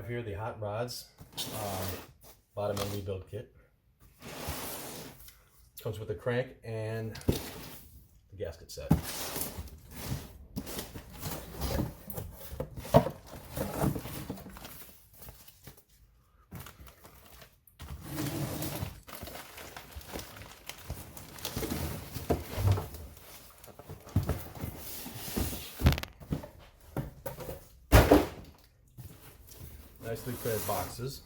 have here the hot rods bottom end rebuild kit. Comes with a crank and the gasket set. Nicely printed boxes.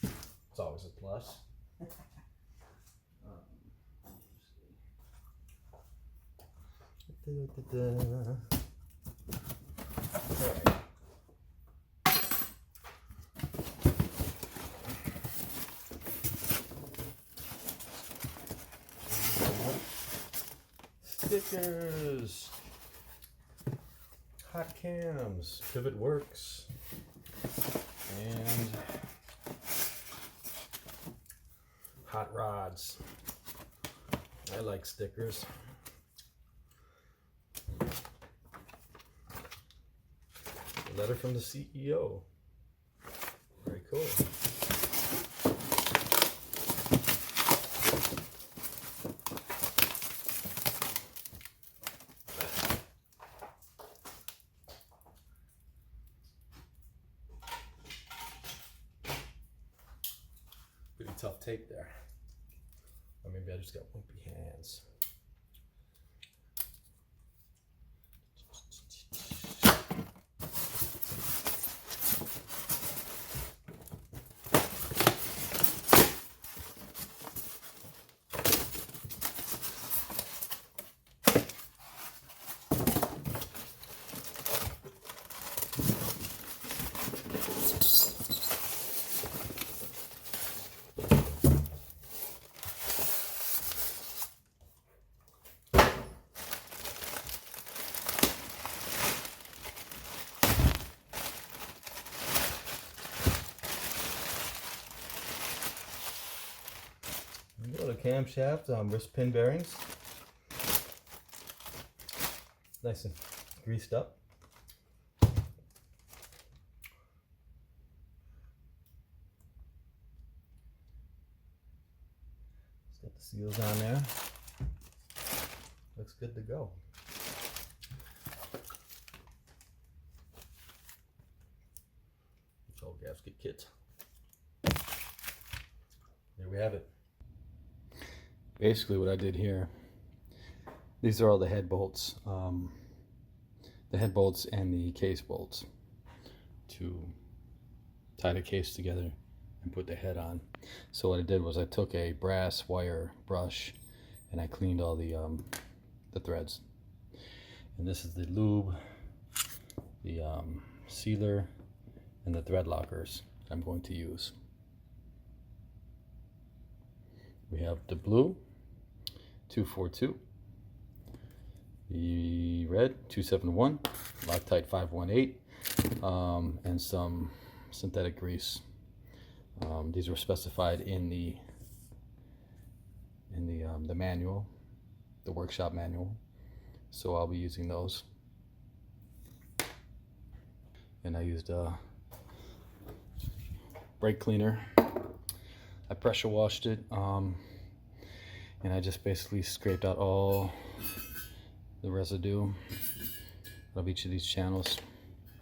It's always a plus. Stickers, hot cams, pivot works, and hot rods. I like stickers. A letter from the CEO. Very cool. Pretty tough tape there. Or maybe I just got wimpy hands. The camshaft, wrist pin bearings, nice and greased up. It's got the seals on there. Looks good to go. It's all gasket kit. There we have it. Basically what I did here, these are all the head bolts and the case bolts to tie the case together and put the head on. So what I did was I took a brass wire brush and I cleaned all the threads. And this is the lube, the sealer, and the thread lockers I'm going to use. We have the blue 242, the red 271, Loctite 518, and some synthetic grease. These were specified in the manual, the workshop manual, so I'll be using those. And I used a brake cleaner. I pressure washed it, and I just basically scraped out all the residue of each of these channels.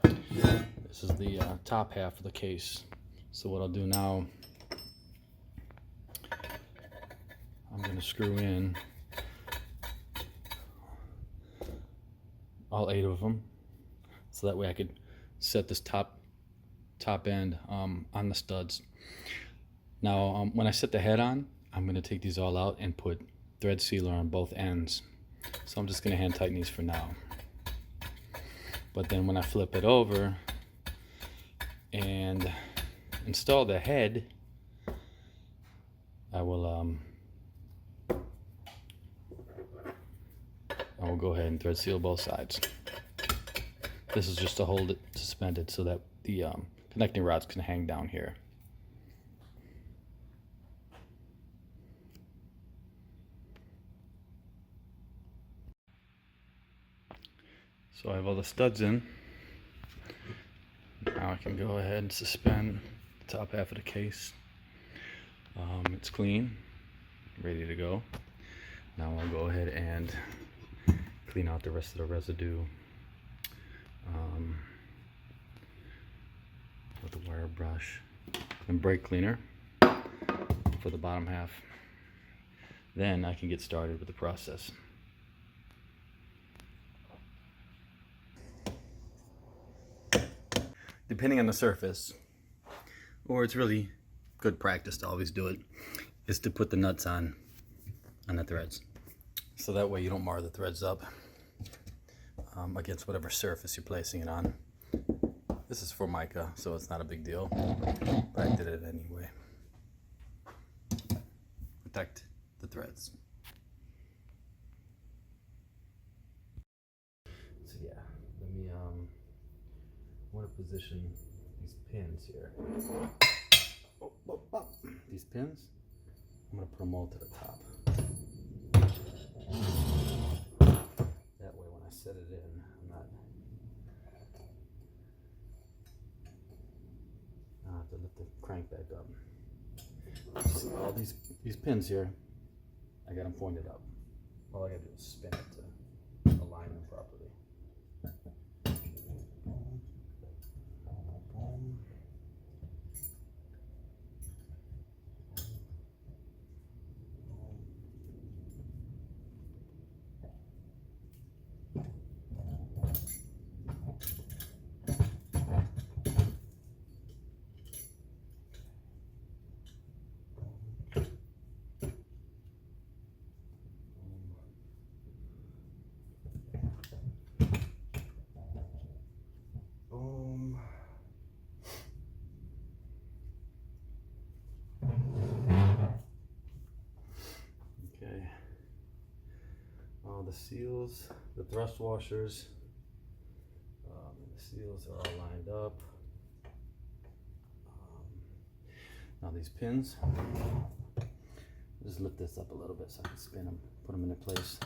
This is the top half of the case. So what I'll do now, I'm going to screw in all 8 of them, so that way I could set this top end on the studs. Now, when I set the head on, I'm going to take these all out and put thread sealer on both ends. So I'm just going to hand tighten these for now. But then when I flip it over and install the head, I will go ahead and thread seal both sides. This is just to hold it suspended so that the connecting rods can hang down here. So I have all the studs in. Now I can go ahead and suspend the top half of the case. It's clean, ready to go. Now I'll go ahead and clean out the rest of the residue with the wire brush and brake cleaner for the bottom half. Then I can get started with the process. Depending on the surface, or it's really good practice to always do it, is to put the nuts on the threads. So that way you don't mar the threads up against whatever surface you're placing it on. This is Formica, so it's not a big deal, but I did it anyway. Protect the threads. So yeah, let me I want to position these pins here. These pins, I'm going to put them all to the top. That way when I set it in, I'm not, I have to lift the crank back up. See all these pins here, I got them pointed up. All I got to do is spin it to align them properly. Okay, all the seals, the thrust washers, the seals are all lined up. Now these pins, just lift this up a little bit so I can spin them, put them into place.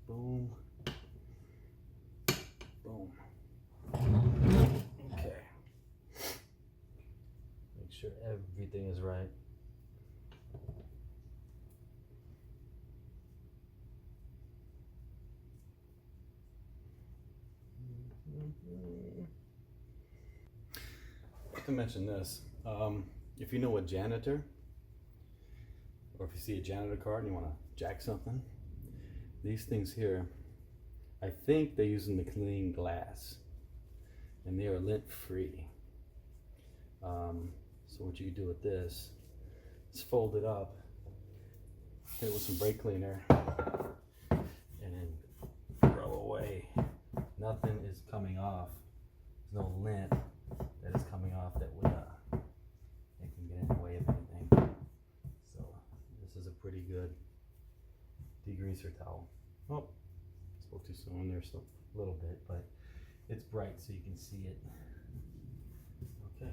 Boom. Boom. Okay. Make sure everything is right. To mention this, if you know a janitor, or if you see a janitor card and you want to jack something, these things here, I think they're using the clean glass, and they are lint free. So what you do with this is fold it up, hit it with some brake cleaner, and then throw away. Nothing is coming off. There's no lint that is coming off that would it can get in the way of anything. So this is a pretty good degreaser towel. Oh, spoke too soon there, so a little bit, but it's bright so you can see it. Okay,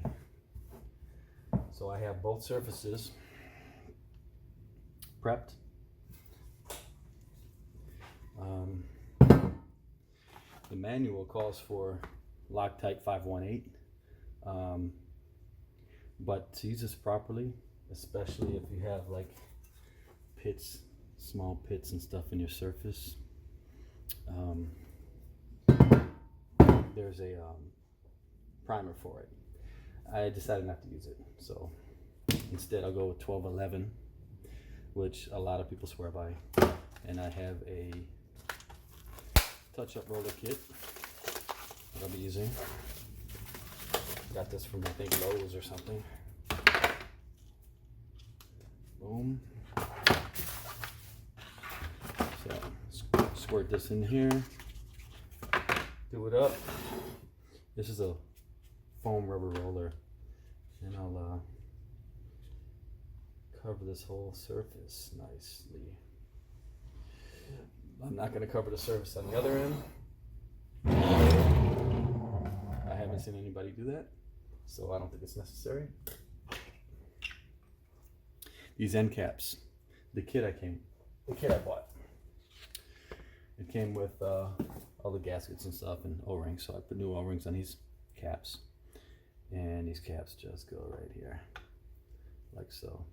so I have both surfaces prepped. The manual calls for Loctite 518, but to use this properly, especially if you have like pits, small pits and stuff in your surface, there's a primer for it. I decided not to use it, so instead I'll go with 1211, which a lot of people swear by, and I have a touch-up roller kit that I'll be using. Got this from, I think, Lowe's or something. Boom. So squirt this in here, do it up. This is a foam rubber roller, and I'll cover this whole surface nicely. I'm not going to cover the surface on the other end. I haven't seen anybody do that, so I don't think it's necessary. these end caps. The kit I bought. It came with all the gaskets and stuff and O-rings, so I put new O-rings on these caps. And these caps just go right here, like so.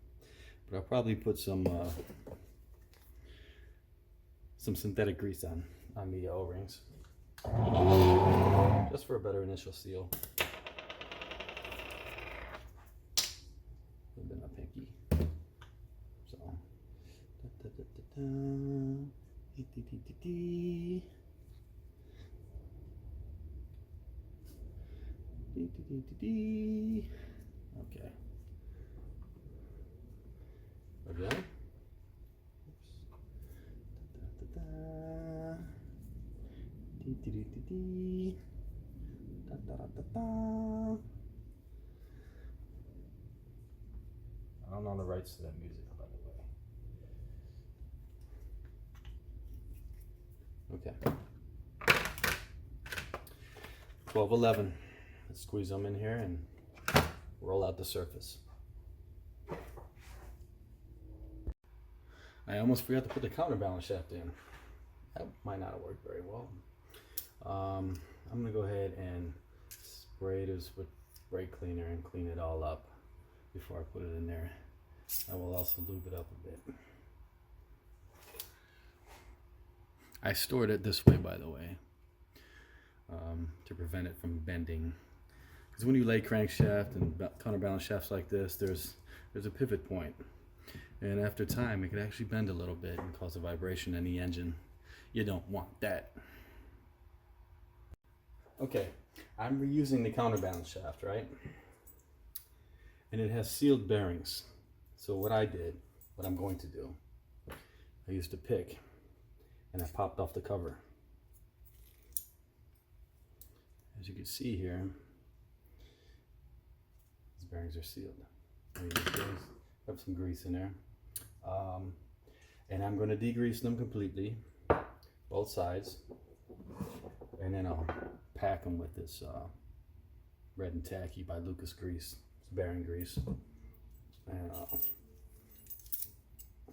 But I'll probably put some synthetic grease on the O-rings, just for a better initial seal. And then a pinky. So, okay. Again. I don't know the rights to that music, by the way. Okay. 12-11. Let's squeeze them in here and roll out the surface. I almost forgot to put the counterbalance shaft in. That might not have worked very well. I'm gonna go ahead and spray this with brake cleaner and clean it all up before I put it in there. I will also lube it up a bit. I stored it this way, by the way, to prevent it from bending. Because when you lay crankshaft and counterbalance shafts like this, there's a pivot point. And after time, it can actually bend a little bit and cause a vibration in the engine. You don't want that. Okay, I'm reusing the counterbalance shaft, right? And it has sealed bearings. So what I'm going to do, I used a pick and I popped off the cover. As you can see here, these bearings are sealed. Have some grease in there. And I'm going to degrease them completely, both sides, and then I'll pack them with this Red and Tacky by Lucas grease. It's bearing grease. And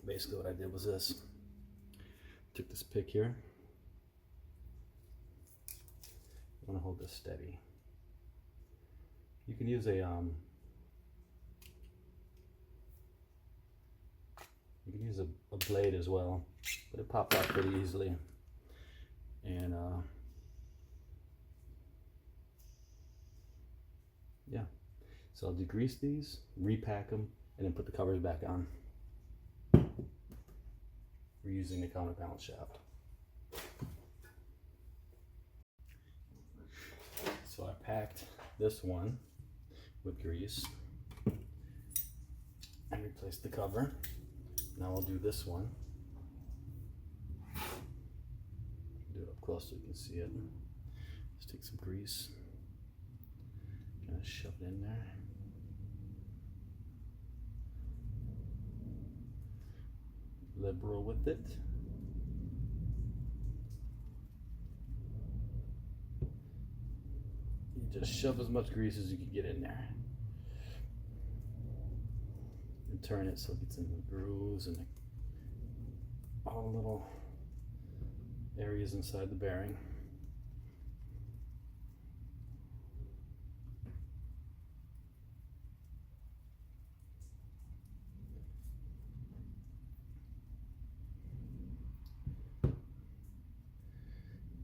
basically what I did was this. Took this pick here. I'm gonna hold this steady. You can use a blade as well, but it popped out pretty easily. And yeah, so I'll degrease these, repack them, and then put the covers back on. We're using the counterbalance shaft. So I packed this one with grease and replaced the cover. Now I'll do this one. Do it up close so you can see it. Just take some grease, kind of shove it in there. Liberal with it. You just shove as much grease as you can get in there. And turn it so it gets in the grooves and all the little areas inside the bearing.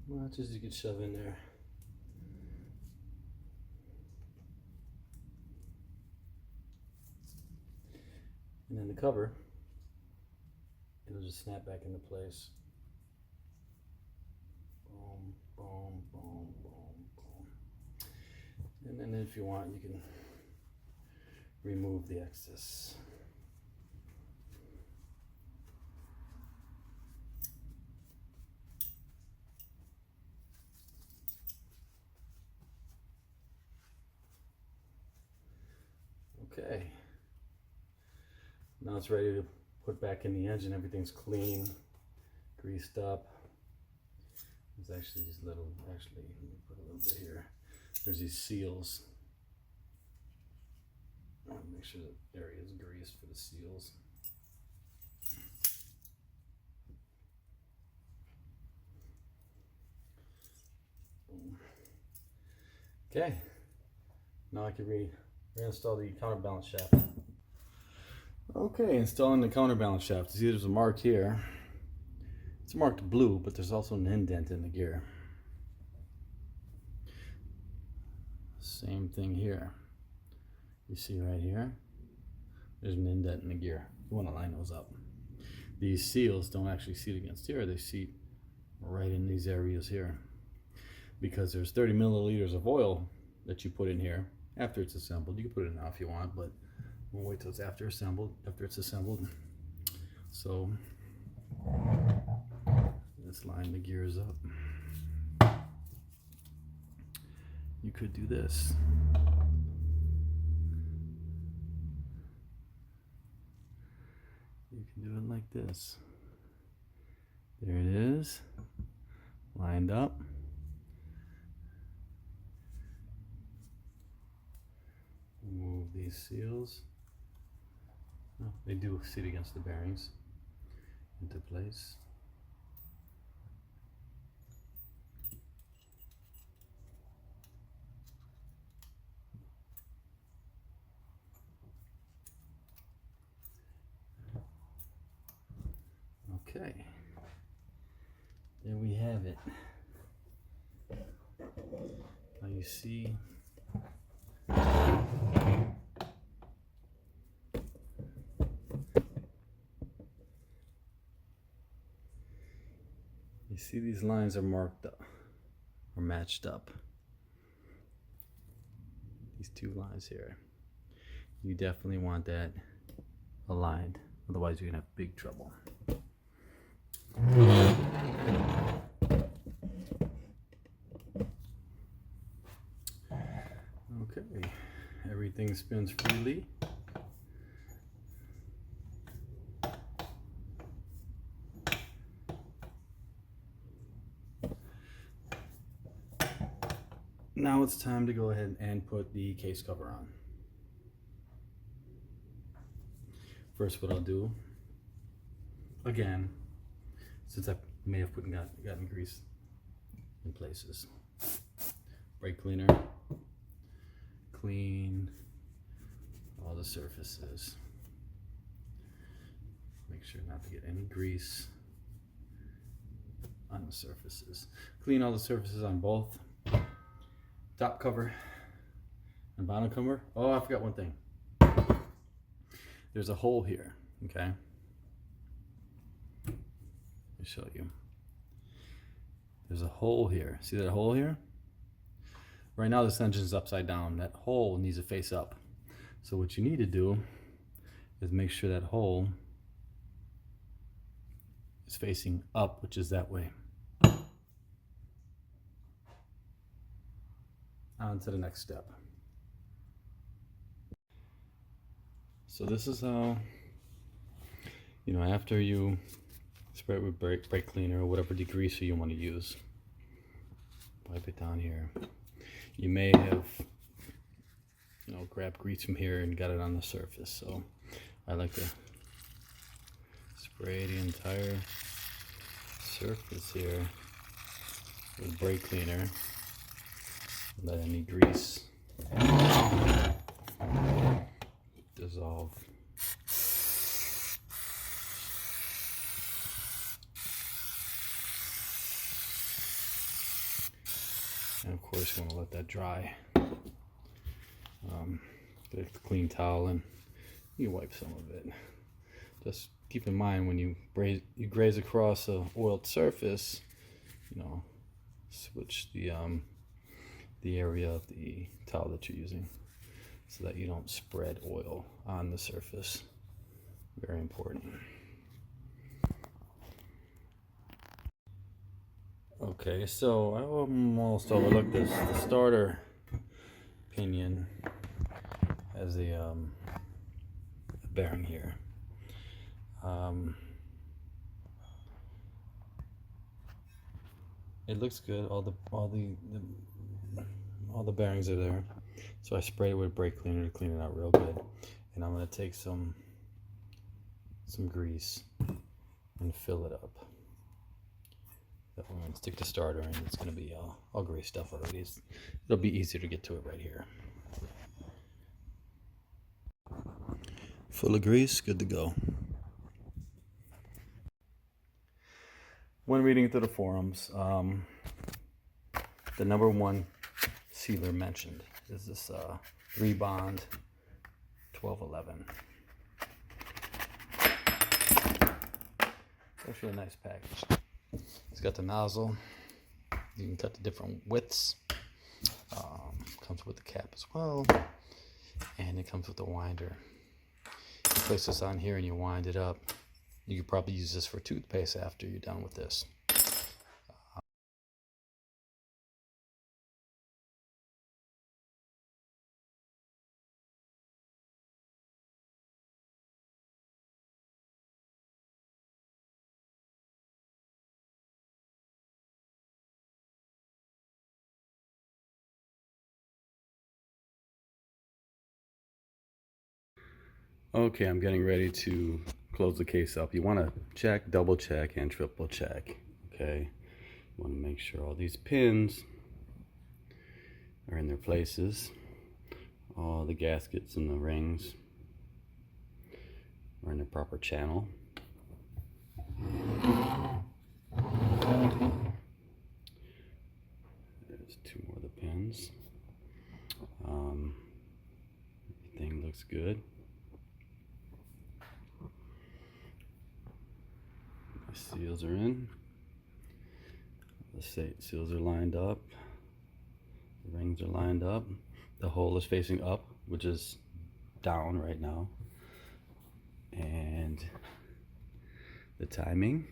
Much as you can shove in there. And then the cover, it'll just snap back into place. Boom, boom, boom, boom, boom. And then if you want, you can remove the excess. Okay, now it's ready to put back in the engine. Everything's clean, greased up. There's actually these little, let me put a little bit here. There's these seals. I want to make sure that area is greased for the seals. Okay, now I can reinstall the counterbalance shaft. Okay, installing the counterbalance shaft. See, there's a mark here. It's marked blue, but there's also an indent in the gear. Same thing here. You see right here, there's an indent in the gear. You want to line those up. These seals don't actually seat against here, they seat right in these areas here. Because there's 30 milliliters of oil that you put in here after it's assembled. You can put it in now if you want, but we'll wait till it's after it's assembled. So let's line the gears up. You could do this. You can do it like this. There it is, lined up. Move these seals. Oh, they do sit against the bearings into place. Okay, there we have it. Now you see these lines are marked up or matched up. These two lines here. You definitely want that aligned, otherwise you're gonna have big trouble. Okay, everything spins freely. Now it's time to go ahead and put the case cover on. First, what I'll do, again, since I may have gotten grease in places, brake cleaner, clean all the surfaces. Make sure not to get any grease on the surfaces. Clean all the surfaces on both top cover and bottom cover. Oh, I forgot one thing. There's a hole here, okay? Let me show you. There's a hole here. See that hole here? Right now this engine's upside down. That hole needs to face up. So what you need to do is make sure that hole is facing up, which is that way. On to the next step. So this is how, after you spray it with brake cleaner or whatever degreaser you want to use, wipe it down here. You may have, grabbed grease from here and got it on the surface. So I like to spray the entire surface here with brake cleaner. Let any grease dissolve. And of course you want to let that dry. Get a clean towel and you wipe some of it. Just keep in mind when you graze across a oiled surface, switch the area of the towel that you're using so that you don't spread oil on the surface. Very important. Okay, so I almost overlooked this. The starter pinion has a bearing here. It looks good. All the bearings are there. So I sprayed it with brake cleaner to clean it out real good. And I'm going to take some grease and fill it up. If I'm going to stick the starter in, it's going to be all gray stuff already. It'll be easier to get to it right here. Full of grease, good to go. When reading through the forums, the number one sealer mentioned is this Rebond 1211. It's actually a nice package. It's got the nozzle. You can cut the different widths. Comes with the cap as well, and it comes with the winder. You place this on here and you wind it up. You could probably use this for toothpaste after you're done with this. Okay, I'm getting ready to close the case up. You want to check, double check, and triple check. Okay, you want to make sure all these pins are in their places. All the gaskets and the rings are in the proper channel. There's two more of the pins. Everything looks good. The seals are in. The seals are lined up. The rings are lined up. The hole is facing up, which is down right now. And the timing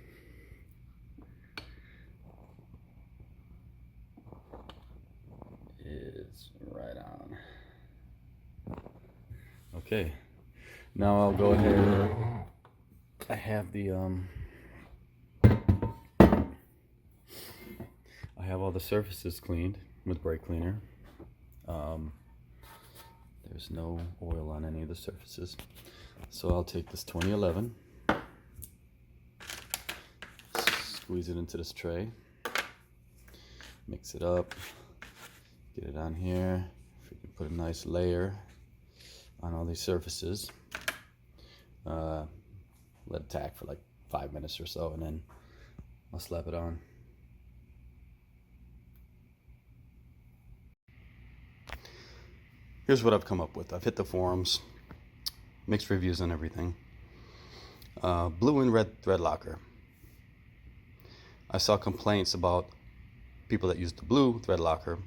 is right on. Okay, now I'll go ahead. I have the I have all the surfaces cleaned with brake cleaner. There's no oil on any of the surfaces, so I'll take this 2011, squeeze it into this tray, mix it up, get it on here. If we can put a nice layer on all these surfaces, let it tack for like 5 minutes or so, and then I'll slap it on. Here's what I've come up with. I've hit the forums, mixed reviews on everything. Blue and red thread locker. I saw complaints about people that use the blue thread locker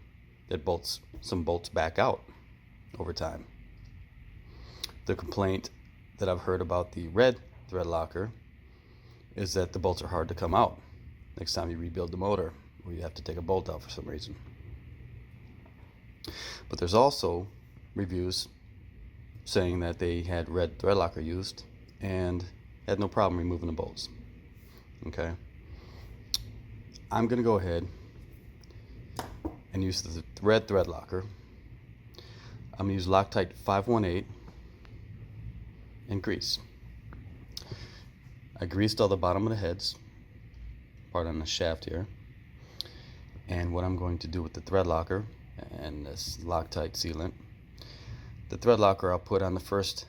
that some bolts back out over time. The complaint that I've heard about the red thread locker is that the bolts are hard to come out next time you rebuild the motor, or you have to take a bolt out for some reason. But there's also reviews saying that they had red thread locker used and had no problem removing the bolts. Okay, I'm gonna go ahead and use the red thread locker. I'm gonna use Loctite 518 and grease. I greased all the bottom of the heads, part on the shaft here. And what I'm going to do with the thread locker and this Loctite sealant, the thread locker I'll put on the first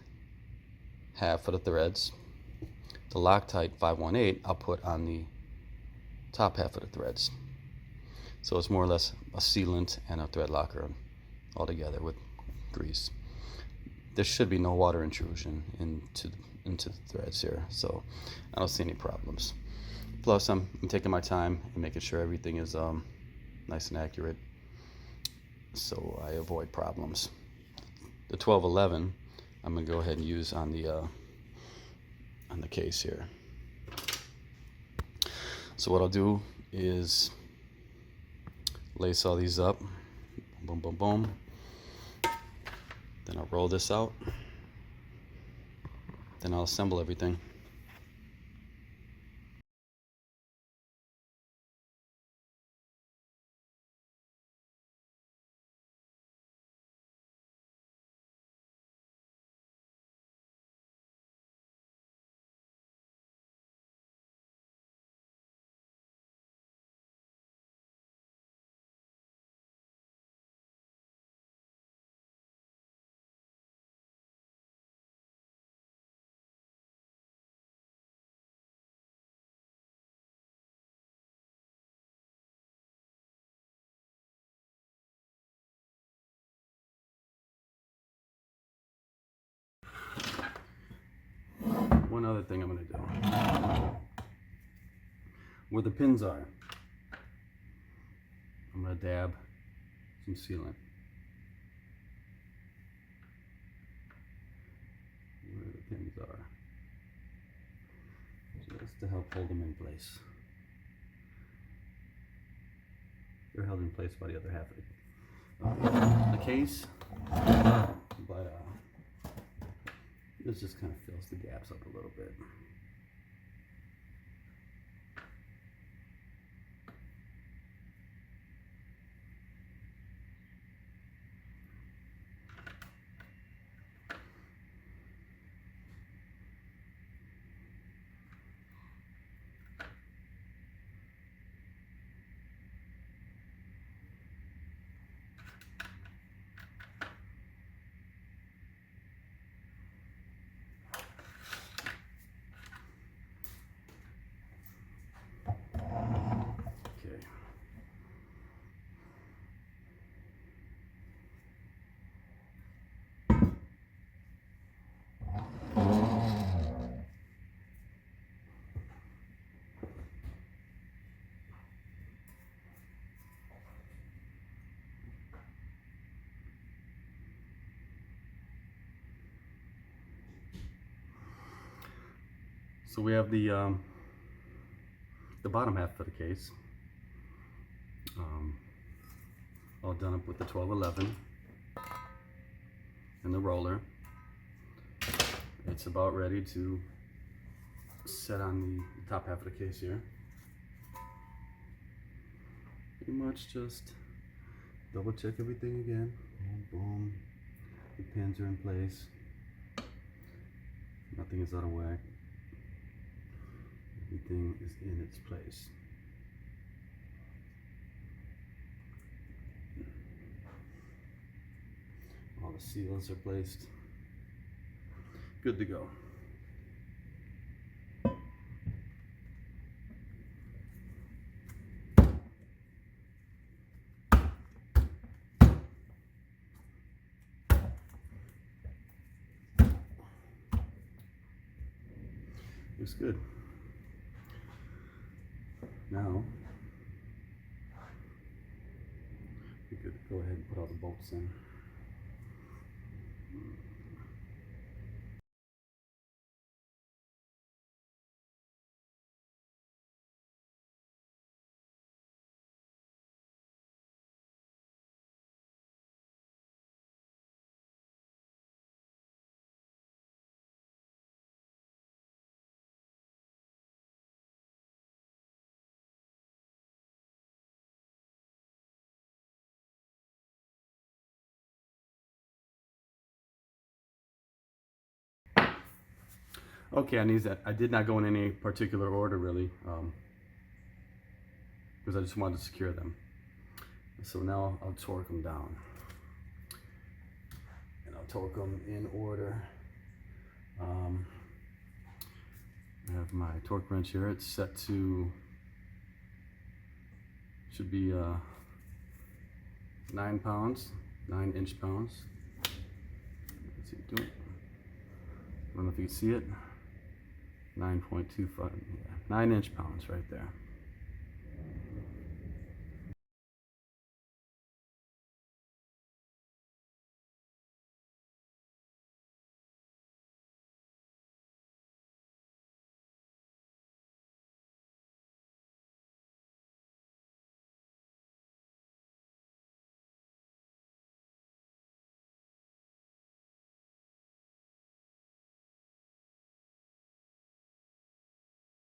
half of the threads. The Loctite 518 I'll put on the top half of the threads. So it's more or less a sealant and a thread locker all together with grease. There should be no water intrusion into the threads here, so I don't see any problems. Plus, I'm taking my time and making sure everything is nice and accurate, so I avoid problems. The 1211 I'm gonna go ahead and use on the case here. So what I'll do is lace all these up, boom, boom, boom. Then I'll roll this out. Then I'll assemble everything. one other thing I'm going to do. Where the pins are, I'm going to dab some sealant. Where the pins are, just to help hold them in place. They're held in place by the other half of the case, but this just kind of fills the gaps up a little bit. Okay. So we have the bottom half of the case all done up with the 1211 and the roller. It's about ready to set on the top half of the case here. Pretty much just double check everything again, and boom, the pins are in place. Nothing is out of whack. Everything is in its place. All the seals are placed. Good to go. Looks good. Now, we could go ahead and put all the bolts in. Okay, I did not go in any particular order really, because I just wanted to secure them. So now I'll torque them down. And I'll torque them in order. I have my torque wrench here. It's set to, should be 9 pounds, 9 inch-pounds. Let's see, I don't know if you can see it. 9.25, yeah, 9 inch-pounds right there.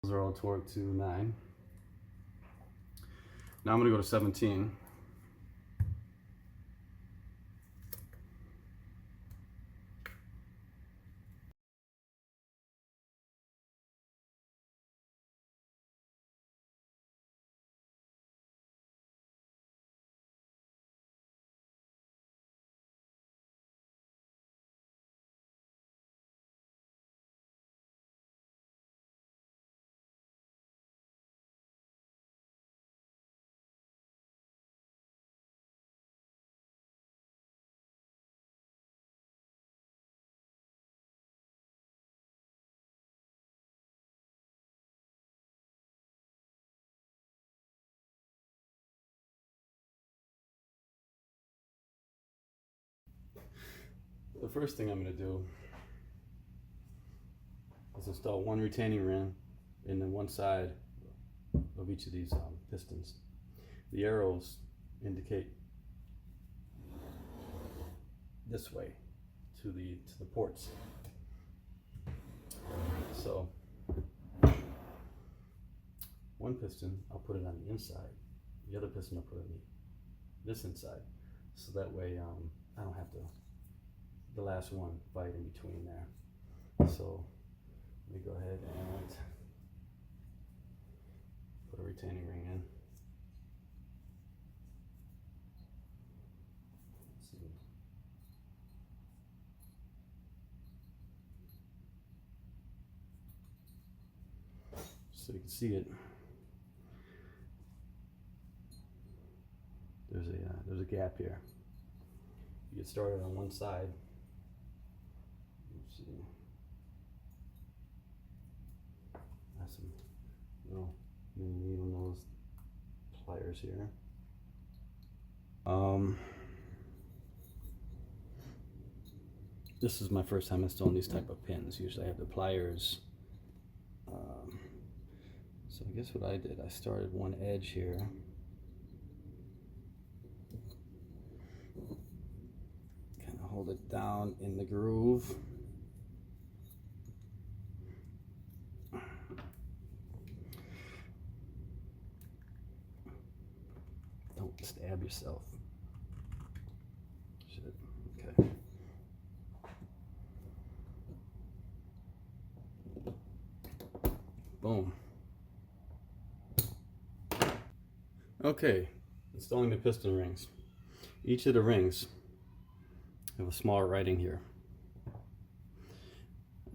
Those are all torqued to 9. Now I'm going to go to 17. first thing I'm going to do is install one retaining ring in the one side of each of these pistons. The arrows indicate this way to the ports. So one piston, I'll put it on the inside. The other piston, I'll put it on this inside. So that way I don't have to, the last one, fight in between there. So let me go ahead and put a retaining ring in. Let's see. So you can see it. There's a gap here. You get started on one side. Let's see. Have some little mini needle nose pliers here. This is my first time installing these type of pins. Usually I have the pliers. So I guess what I did, I started one edge here. Kind of hold it down in the groove. Don't stab yourself. Shit. Okay. Boom. Okay, installing the piston rings. Each of the rings have a small writing here.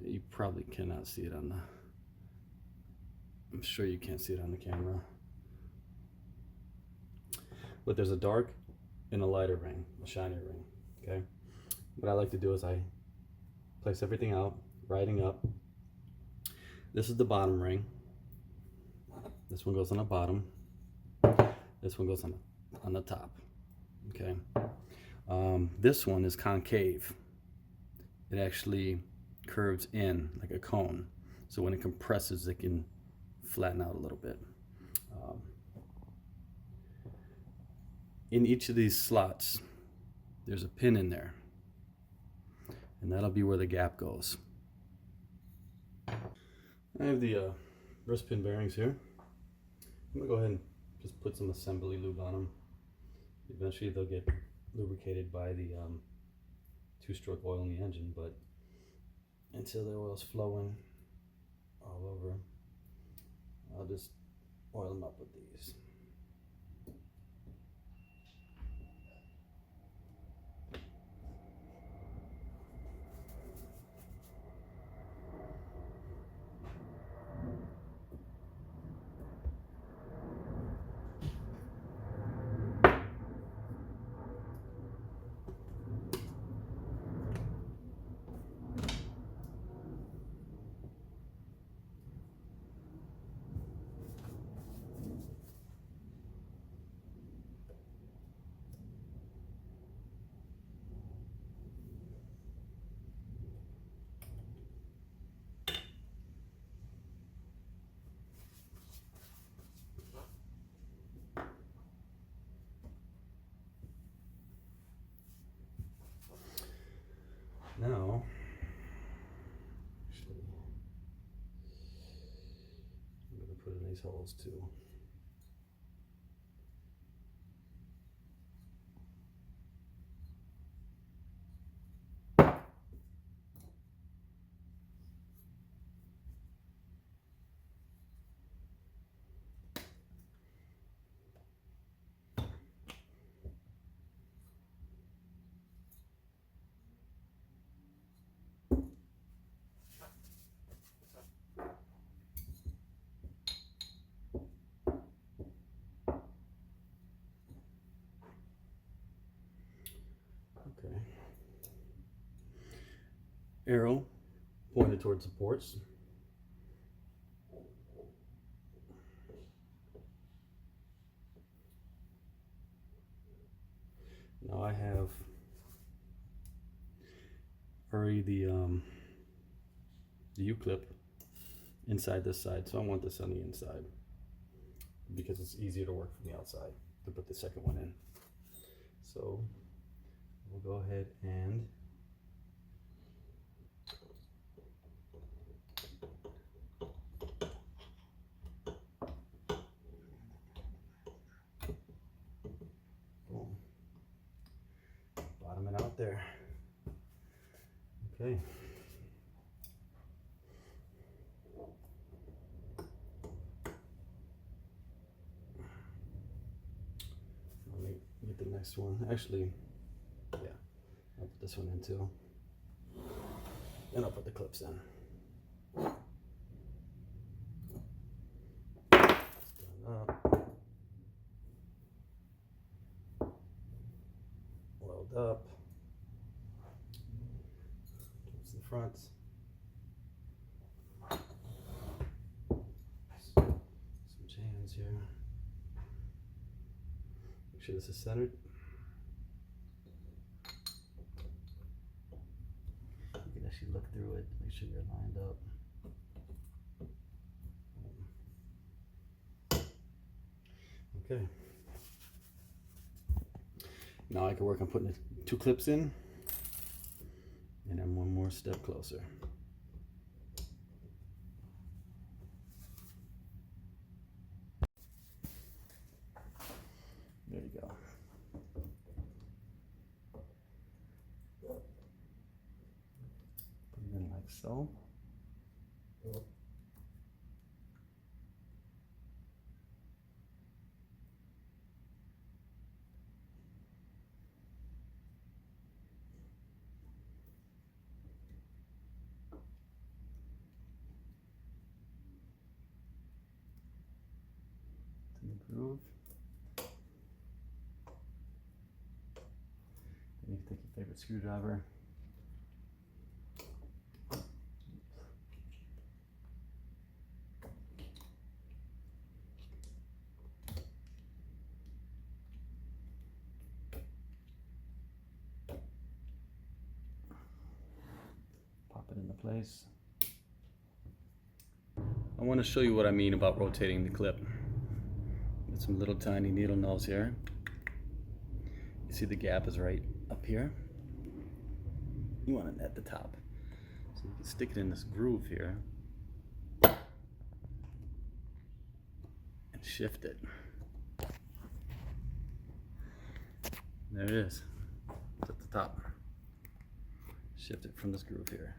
You probably cannot see it on the, I'm sure you can't see it on the camera. But there's a dark and a lighter ring, a shiny ring, okay? What I like to do is I place everything out, writing up. This is the bottom ring. This one goes on the bottom. This one goes on the top, okay? This one is concave. It actually curves in like a cone. So when it compresses, it can flatten out a little bit. In each of these slots, there's a pin in there. And that'll be where the gap goes. I have the wrist pin bearings here. I'm gonna go ahead and just put some assembly lube on them. Eventually they'll get lubricated by the two-stroke oil in the engine, but until the oil's flowing all over, I'll just oil them up with these. Now, actually, I'm going to put in these holes too. Okay. Arrow pointed towards the ports. Now I have bury the U-clip inside this side, so I want this on the inside because it's easier to work from the outside to put the second one in. So we'll go ahead and boom, bottom it out there. Okay. Let me get the next one. Actually, yeah, I'll put this one in too. Then I'll put the clips in. Stand up. Load up. Towards the front. Some jams here. Make sure this is centered. You can actually look through it, make sure you're lined up. Okay. Now I can work on putting the 2 clips in, and then one more step closer. There you go. Put it in like so. In the groove. Then you can take your favorite screwdriver. Pop it into place. I want to show you what I mean about rotating the clip. With some little tiny needle nose here. You see the gap is right up here. You want it at the top. So you can stick it in this groove here and shift it. There it is. It's at the top. Shift it from this groove here.